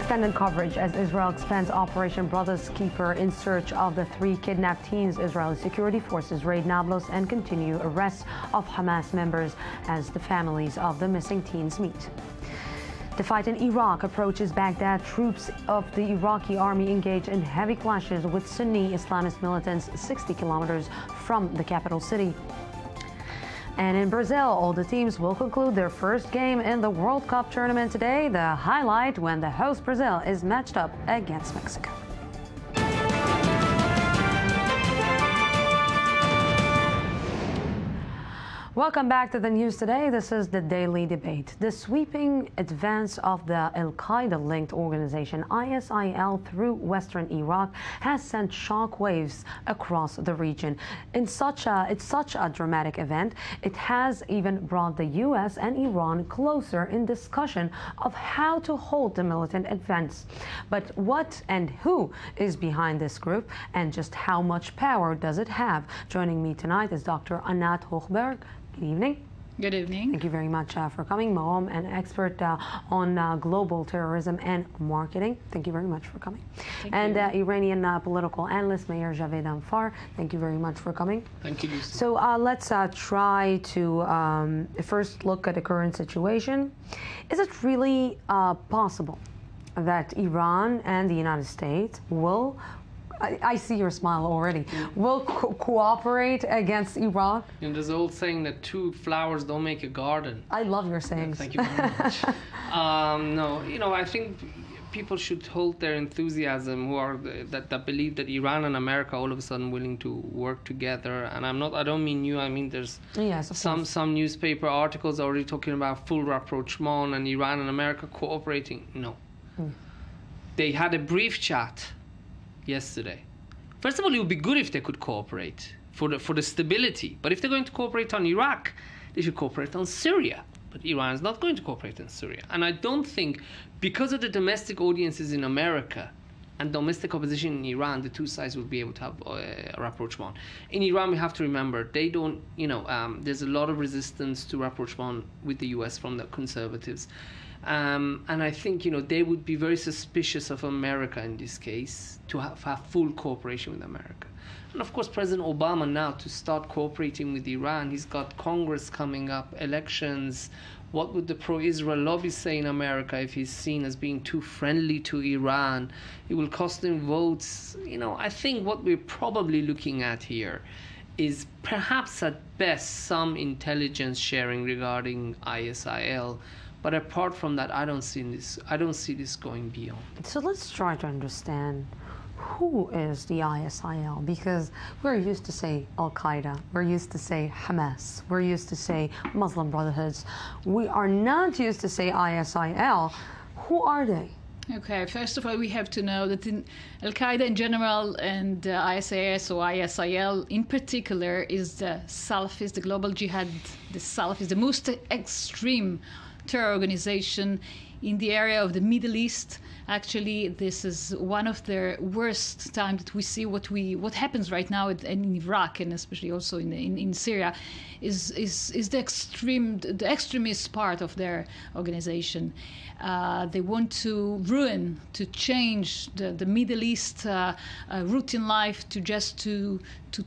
extended coverage as Israel expands Operation Brother's Keeper in search of the 3 kidnapped teens. Israeli security forces raid Nablus and continue arrests of Hamas members as the families of the missing teens meet. The fight in Iraq approaches Baghdad. Troops of the Iraqi army engage in heavy clashes with Sunni Islamist militants 60 kilometers from the capital city. And in Brazil, all the teams will conclude their first game in the World Cup tournament today. The highlight when the host Brazil is matched up against Mexico. Welcome back to the news today. This is the Daily Debate. The sweeping advance of the Al-Qaeda-linked organization ISIL through western Iraq has sent shock waves across the region. It's such a dramatic event. It has even brought the U.S. and Iran closer in discussion of how to halt the militant advance. But what and who is behind this group, and just how much power does it have? Joining me tonight is Dr. Anat Hochberg. Good evening. Good evening. Thank you very much for coming. Maom, an expert on global terrorism and marketing. Thank you very much for coming. And Iranian political analyst Meir Javedanfar. Thank you very much for coming. Thank you. So let's try to first look at the current situation. Is it really possible that Iran and the United States will, I see your smile already, will cooperate against Iraq? You know, there's an old saying that 2 flowers don't make a garden. I love your sayings. Thank you very much. No, you know, I think people should hold their enthusiasm who are that believe that Iran and America all of a sudden willing to work together. And I don't mean you, I mean there's some newspaper articles already talking about full rapprochement and Iran and America cooperating. No. They had a brief chat yesterday. First of all, it would be good if they could cooperate for the stability. But if they're going to cooperate on Iraq, they should cooperate on Syria. But Iran is not going to cooperate on Syria. And I don't think, because of the domestic audiences in America and domestic opposition in Iran, the 2 sides will be able to have a rapprochement. In Iran, we have to remember, they don't, there's a lot of resistance to rapprochement with the US from the conservatives. And I think, they would be very suspicious of America in this case to have full cooperation with America. And of course, President Obama now to start cooperating with Iran, he's got Congress coming up, elections. What would the pro-Israel lobby say in America if he's seen as being too friendly to Iran? It will cost him votes. I think what we're probably looking at here is perhaps at best some intelligence sharing regarding ISIL. But apart from that, I don't see this going beyond. So let's try to understand who is the ISIL, because we're used to say Al-Qaeda, we're used to say Hamas, we're used to say Muslim Brotherhoods. We are not used to say ISIL. Who are they? Okay, first of all, we have to know that in Al-Qaeda in general and ISIS or ISIL in particular is the Salafist, the global jihad, the Salafist, the most extreme terror organization in the area of the Middle East. Actually, this is one of the worst times that we see what happens right now in Iraq, and especially also in Syria, is the extremist part of their organization. They want to ruin, to change the Middle East routine life to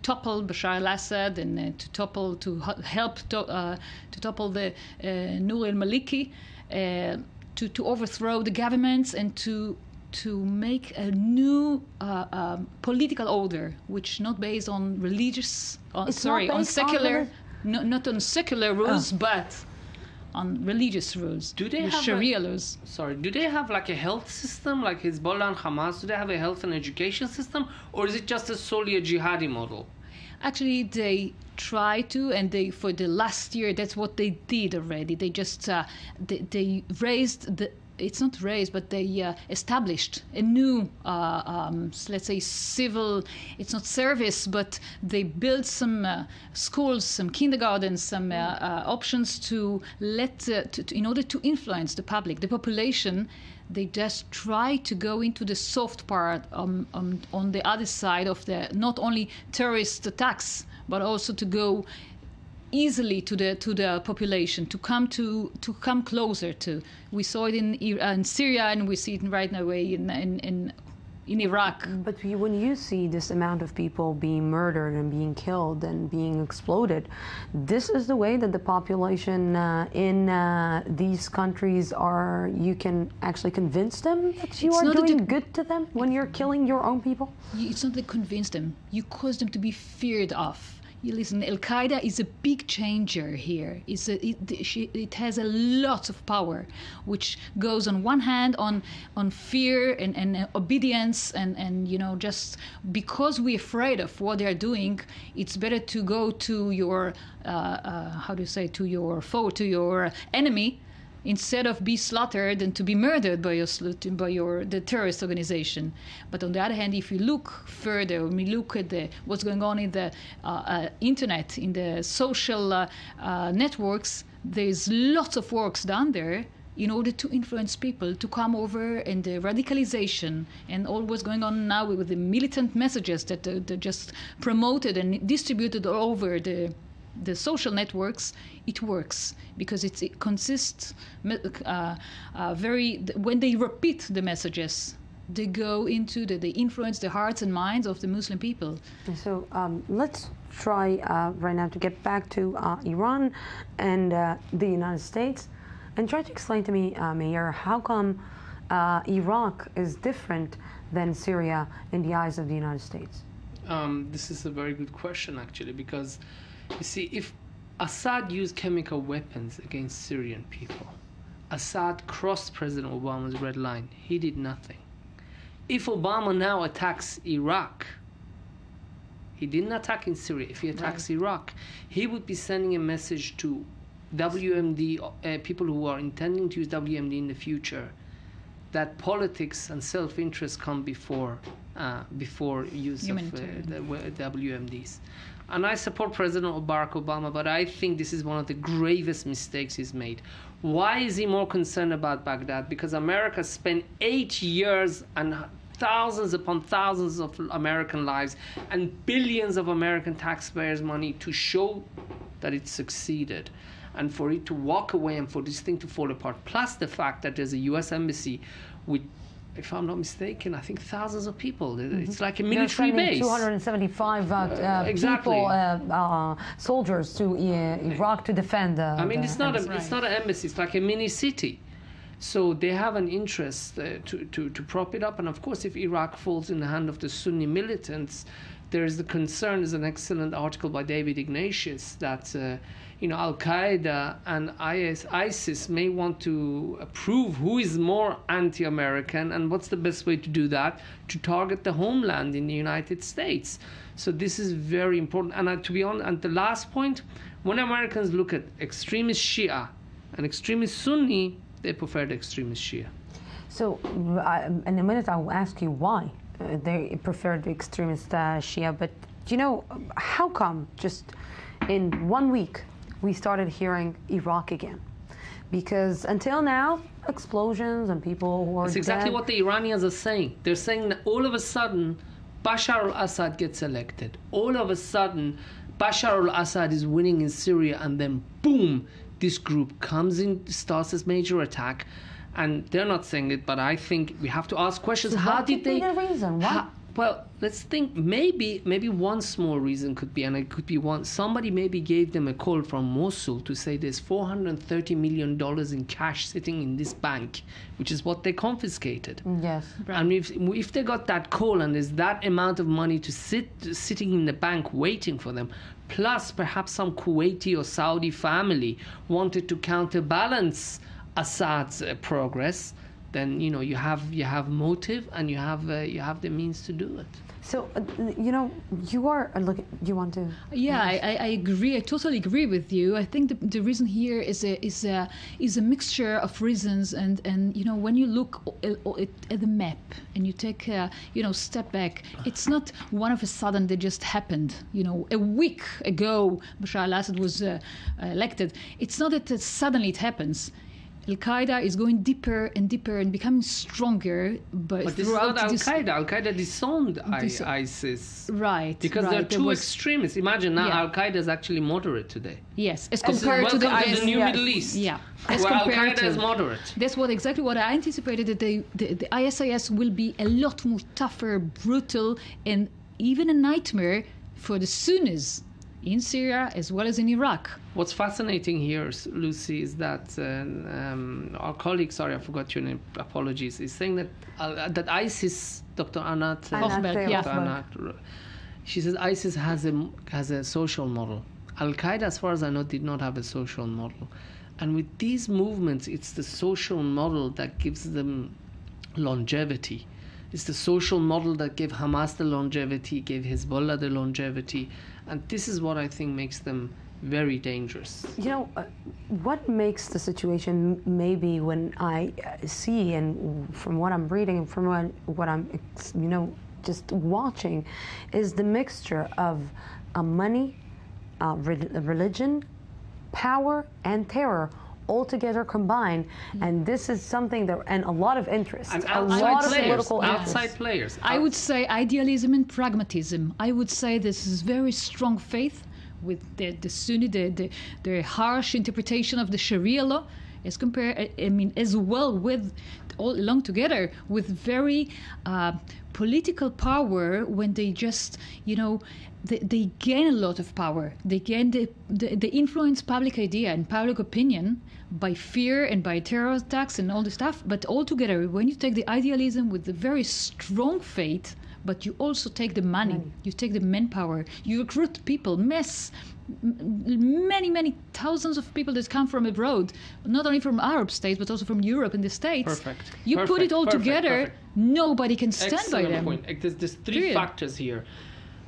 topple Bashar al-Assad and to help topple the Nouri al-Maliki, to overthrow the governments and to make a new political order, which not based on religious, not on secular rules, but on religious rules. Do they have Sharia laws? Do they have like a health system like Hezbollah and Hamas? Do they have a health and education system, or is it just solely a jihadi model? Actually, they try to, and for the last year, that's what they did already. They just they raised the. It's not raised, but they established a new, let's say, civil. It's not service, but they built some schools, some kindergartens, some options to in order to influence the public, the population. They just try to go into the soft part on the other side of the not only terrorist attacks, but also to go easily to the population, to come closer to. We saw it in Syria, and we see it right now in Iraq. But when you see this amount of people being murdered and being killed and being exploded, this is the way that the population in these countries are, you can actually convince them that you are doing good to them when you're killing your own people? It's not to convince them. You cause them to be feared of. You listen, Al-Qaeda is a big changer here. It has a lot of power, which goes on one hand on fear and obedience and just because we're afraid of what they're doing, it's better to go to your to your foe, to your enemy, instead of be slaughtered and to be murdered by the terrorist organization. But on the other hand, if you look further, when we look at what's going on in the internet, in the social networks, there's lots of works done there in order to influence people to come over, and the radicalization and all what's going on now with the militant messages that they're just promoted and distributed all over the social networks. It works because it consists when they repeat the messages, they go into they influence the hearts and minds of the Muslim people. So let's try right now to get back to Iran and the United States, and try to explain to me, Meir, how come Iraq is different than Syria in the eyes of the United States? This is a very good question, actually, because you see, if Assad used chemical weapons against Syrian people, Assad crossed President Obama's red line. He did nothing. If Obama now attacks Iraq, he didn't attack in Syria. If he attacks Iraq, he would be sending a message to WMD, people who are intending to use WMD in the future, that politics and self-interest come before use of the WMDs. And I support President Barack Obama, but I think this is one of the gravest mistakes he's made. Why is he more concerned about Baghdad? Because America spent 8 years and thousands upon thousands of American lives and billions of American taxpayers' money to show that it succeeded. And for it to walk away and for this thing to fall apart, plus the fact that there's a U.S. embassy with, if I'm not mistaken, I think thousands of people. It's like a military base. 275 exactly. people, soldiers to Iraq to defend. I mean, it's not an embassy. It's like a mini city. So they have an interest to prop it up. And of course, if Iraq falls in the hand of the Sunni militants, there is the concern. There's an excellent article by David Ignatius that Al-Qaeda and ISIS may want to prove who is more anti-American and what's the best way to do that, to target the homeland in the United States. So this is very important. And to be honest, and the last point, when Americans look at extremist Shia and extremist Sunni, they prefer the extremist Shia. So in a minute I will ask you why they prefer the extremist Shia, but how come just in 1 week we started hearing Iraq again? Because until now, explosions and people who are That's exactly dead. what the Iranians are saying. They're saying that all of a sudden Bashar al-Assad gets elected. All of a sudden Bashar al-Assad is winning in Syria, and then boom, this group comes in, starts this major attack. And they're not saying it, but I think we have to ask questions. So how what did they? Be the reason? What? Well, let's think. Maybe one small reason could be, and it could be one. Somebody maybe gave them a call from Mosul to say there's $430 million in cash sitting in this bank, which is what they confiscated. Yes. And if they got that call and there's that amount of money sitting in the bank waiting for them, plus perhaps some Kuwaiti or Saudi family wanted to counterbalance Assad's progress, then you have motive and you have the means to do it. So you are look. You want to? Yeah, I agree. I totally agree with you. I think the reason here is a mixture of reasons, and when you look at the map and you take step back, it's not one of a sudden that just happened. A week ago Bashar al-Assad was elected. It's not that suddenly it happens. Al-Qaeda is going deeper and deeper and becoming stronger. But this is not Al-Qaeda. Al-Qaeda disowned ISIS. Right. Because they're two extremists. Imagine now Al-Qaeda is actually moderate today. Yes, as compared to the new Middle East. Yeah. As where Al-Qaeda is moderate. That's exactly what I anticipated, that the ISIS will be a lot more tougher, brutal, and even a nightmare for the Sunnis in Syria as well as in Iraq. What's fascinating here, Lucy, is that our colleague, sorry, I forgot your name, apologies, is saying that ISIS, Dr. Anat Hochberg, she says ISIS has a social model. Al-Qaeda, as far as I know, did not have a social model. And with these movements, it's the social model that gives them longevity. It's the social model that gave Hamas the longevity, gave Hezbollah the longevity. And this is what I think makes them very dangerous. You know, what makes the situation, maybe when I see, and from what I'm reading, and from what I'm, just watching, is the mixture of money, religion, power, and terror all together combined, and this is something that, and a lot of interest, and a lot of political interest. Outside players. I would say idealism and pragmatism. I would say this is very strong faith with the Sunni, the harsh interpretation of the Sharia law, as well with all along together with very political power, when they just, they gain a lot of power. They gain they influence public idea and public opinion by fear and by terror attacks and all this stuff. But altogether, when you take the idealism with the very strong faith, but you also take the money, you take the manpower, you recruit people, many thousands of people that come from abroad, not only from Arab states, but also from Europe and the States. You put it all together, nobody can stand by them. Point. There's three factors here.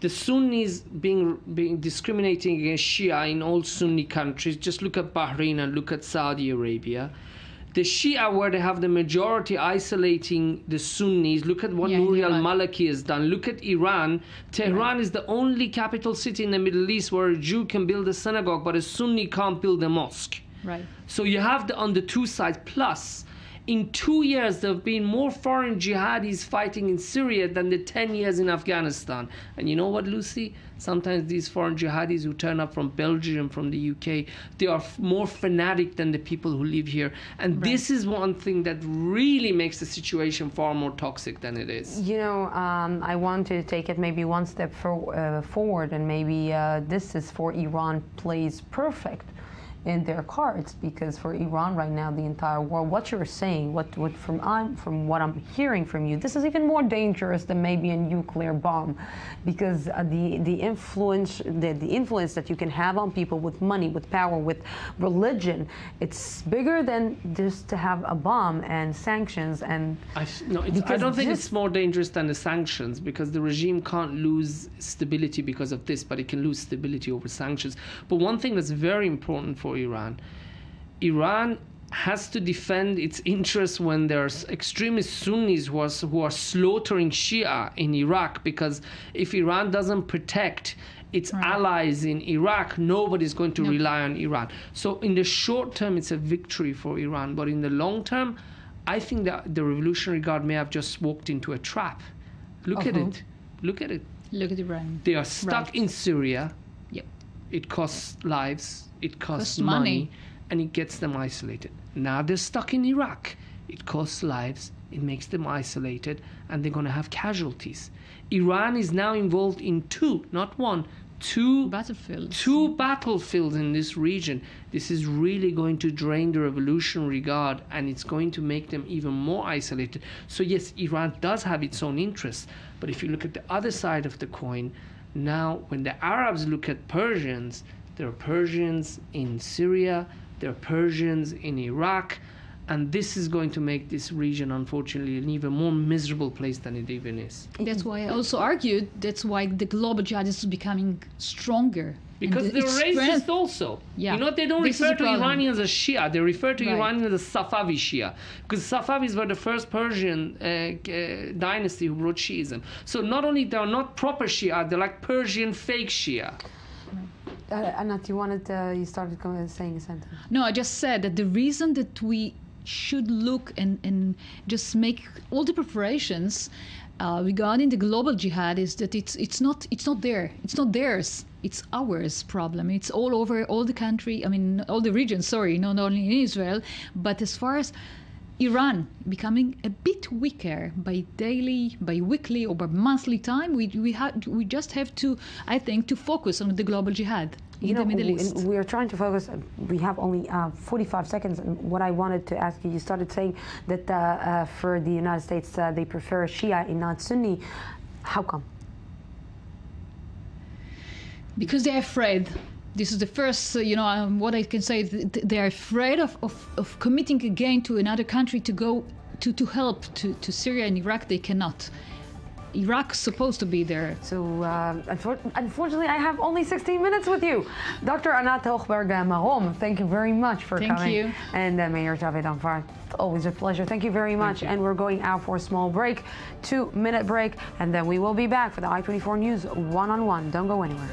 The Sunnis being discriminating against Shia in all Sunni countries. Just look at Bahrain and look at Saudi Arabia. The Shia, where they have the majority, isolating the Sunnis. Look at what Nouri al-Maliki has done. Look at Iran. Tehran is the only capital city in the Middle East where a Jew can build a synagogue, but a Sunni can't build a mosque. Right. So you have on the two sides. Plus, in 2 years, there have been more foreign jihadis fighting in Syria than the 10 years in Afghanistan. And you know what, Lucy? Sometimes these foreign jihadis who turn up from Belgium, from the UK, they are more fanatic than the people who live here. And this is one thing that really makes the situation far more toxic than it is. I want to take it maybe one step forward, and maybe this is for Iran plays perfect in their cards, because for Iran right now, the entire world, what you're saying, from what I'm hearing from you, this is even more dangerous than maybe a nuclear bomb, because the influence that you can have on people with money, with power, with religion, it's bigger than just to have a bomb and sanctions. And I don't think it's more dangerous than the sanctions, because the regime can't lose stability because of this, but it can lose stability over sanctions. But one thing that's very important for Iran has to defend its interests when there's extremist Sunnis who are slaughtering Shia in Iraq, because if Iran doesn't protect its allies in Iraq, nobody's going to rely on Iran. So in the short term, it's a victory for Iran, but in the long term, I think that the Revolutionary Guard may have just walked into a trap. Look at it. Look at Iran. They are stuck in Syria. Yep. It costs lives. It costs money, and it gets them isolated. Now they're stuck in Iraq. It costs lives, it makes them isolated, and they're going to have casualties. Iran is now involved in two battlefields in this region. This is really going to drain the Revolutionary Guard, and it's going to make them even more isolated. So yes, Iran does have its own interests, but if you look at the other side of the coin, now when the Arabs look at Persians, there are Persians in Syria, there are Persians in Iraq, and this is going to make this region, unfortunately, an even more miserable place than it even is. That's why I also argued that's why the global jihad is becoming stronger. Because they're racist also. Yeah. They don't refer to Iranians as Shia, they refer to Iranians as Safavi Shia. Because Safavis were the first Persian dynasty who brought Shiism. So not only they're not proper Shia, they're like Persian fake Shia. Anat, you started saying a sentence. No, I just said that the reason that we should look and just make all the preparations regarding the global jihad is that it's not there. It's not theirs. It's ours problem. It's all over all the country. I mean, all the regions. Sorry, not only in Israel, but as far as Iran becoming a bit weaker by daily, by weekly, or by monthly time, we just have to, I think, to focus on the global jihad in the Middle East. We are trying to focus. We have only 45 seconds. And what I wanted to ask you, you started saying that for the United States, they prefer Shia and not Sunni. How come? Because they're afraid. This is the first, what I can say. They're afraid of committing again to another country to go to help to Syria and Iraq. They cannot. Iraq's supposed to be there. So, unfortunately, I have only 16 minutes with you. Dr. Anat Hochberg Meir, thank you very much for coming. Thank you. And Meir Javedanfar, always a pleasure. Thank you very much. And we're going out for a small break, 2-minute break, and then we will be back for the I-24 News one-on-one. Don't go anywhere.